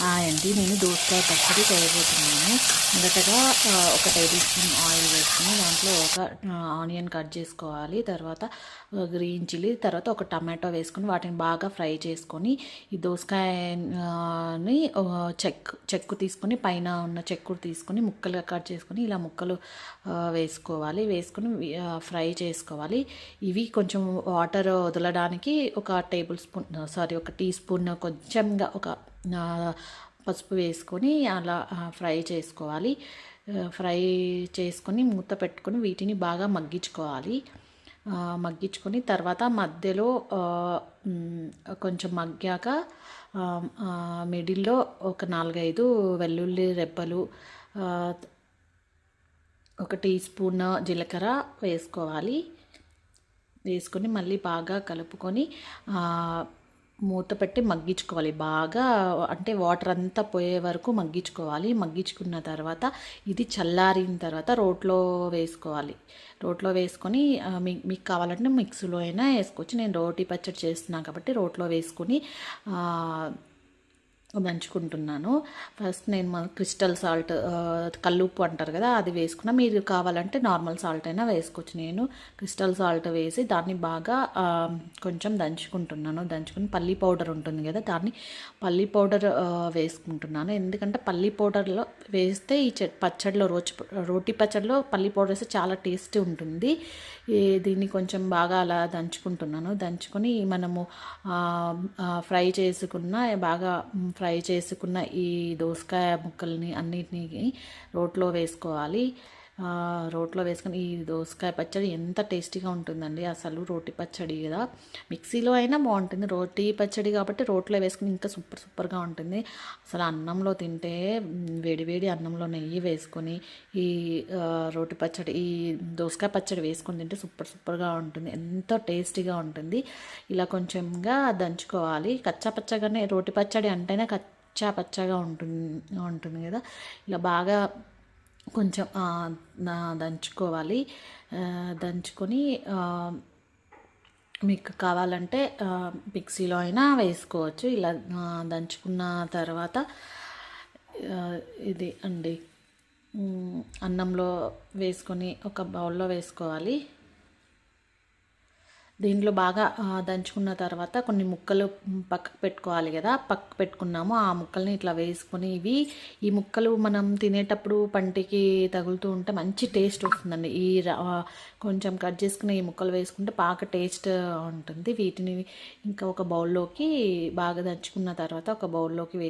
ఏంటి నేను దోసకాయ పచ్చడి చేయబోతున్నాను. మొదటగా ఒక టేబుల్ స్పూన్ ఆయిల్ వేసుకొని దాంట్లో ఒక ఆనియన్ కట్ చేసుకోవాలి. తర్వాత గ్రీన్ చిల్లీ, తర్వాత ఒక టమాటో వేసుకొని వాటిని బాగా ఫ్రై చేసుకొని ఈ దోసకాయని చెక్కు తీసుకొని పైన ఉన్న చెక్కు తీసుకొని ముక్కలుగా కట్ చేసుకొని ఇలా ముక్కలు వేసుకొని ఫ్రై చేసుకోవాలి. ఇవి కొంచెం వాటర్ వదలడానికి ఒక ఒక టీ స్పూన్ కొంచెంగా ఒక పసుపు వేసుకొని అలా ఫ్రై చేసుకోవాలి. ఫ్రై చేసుకొని మూత పెట్టుకొని వీటిని బాగా మగ్గించుకోవాలి. మగ్గించుకొని తర్వాత మధ్యలో కొంచెం మగ్గాక మిడిల్లో ఒక 4-5 వెల్లుల్లి రెబ్బలు, ఒక టీ స్పూన్ జీలకర్ర వేసుకోవాలి. వేసుకొని మళ్ళీ బాగా కలుపుకొని మూత పెట్టి మగ్గించుకోవాలి. బాగా అంటే వాటర్ అంతా పోయే వరకు మగ్గించుకోవాలి. మగ్గించుకున్న తర్వాత ఇది చల్లారిన తర్వాత రోట్లో వేసుకోవాలి. రోట్లో వేసుకొని మీకు కావాలంటే మిక్సీలో అయినా వేసుకోవచ్చు. నేను రోటి పచ్చడి చేస్తున్నాను కాబట్టి రోట్లో వేసుకొని దంచుకుంటున్నాను. ఫస్ట్ నేను క్రిస్టల్ సాల్ట్, కల్లుప్పు అంటారు కదా, అది వేసుకున్నా. మీరు కావాలంటే నార్మల్ సాల్ట్ అయినా వేసుకోవచ్చు. నేను క్రిస్టల్ సాల్ట్ వేసి దాన్ని బాగా కొంచెం దంచుకుని పల్లీ పౌడర్ ఉంటుంది కదా, దాన్ని పల్లీ పౌడర్ వేసుకుంటున్నాను. ఎందుకంటే పల్లీ పౌడర్లో వేస్తే ఈ పచ్చడిలో రోటి పచ్చడిలో పల్లీ పౌడర్ వేస్తే చాలా టేస్టీ ఉంటుంది. దీన్ని కొంచెం బాగా అలా దంచుకొని మనము ఫ్రై చేసుకున్న ఈ దోసకాయ ముక్కల్ని అన్నిటినీ రోట్లో వేసుకోవాలి. రోట్లో వేసుకొని ఈ దోసకాయ పచ్చడి ఎంత టేస్టీగా ఉంటుందండి. అసలు రోటి పచ్చడి కదా, మిక్సీలో అయినా బాగుంటుంది. రోటి పచ్చడి కాబట్టి రోట్లో వేసుకుని ఇంకా సూపర్గా ఉంటుంది. అసలు అన్నంలో తింటే వేడివేడి అన్నంలో నెయ్యి వేసుకొని ఈ ఈ దోసకాయ పచ్చడి వేసుకొని తింటే సూపర్గా ఉంటుంది. ఎంతో టేస్టీగా ఉంటుంది. ఇలా కొంచెంగా దంచుకోవాలి. కచ్చా పచ్చగానే రోటి పచ్చడి అంటేనే కచ్చా పచ్చగా ఉంటుంది కదా. ఇలా బాగా కొంచెం దంచుకోవాలి. దంచుకొని మీకు కావాలంటే మిక్సీలో అయినా వేసుకోవచ్చు. ఇలా దంచుకున్న తర్వాత ఇది అండి అన్నంలో వేసుకొని ఒక బౌల్లో వేసుకోవాలి. దీంట్లో బాగా దంచుకున్న తర్వాత కొన్ని ముక్కలు పక్కకు పెట్టుకోవాలి కదా, పక్కకు పెట్టుకున్నాము. ఆ ముక్కల్ని ఇట్లా వేసుకొని ఈ ముక్కలు మనం తినేటప్పుడు పంటికి తగులుతూ ఉంటే మంచి టేస్ట్ వస్తుందండి. కొంచెం కట్ చేసుకుని ఈ ముక్కలు వేసుకుంటే బాగా టేస్ట్ ఉంటుంది. వీటిని ఇంకా ఒక బౌల్లోకి బాగా దంచుకున్న తర్వాత ఒక బౌల్లోకి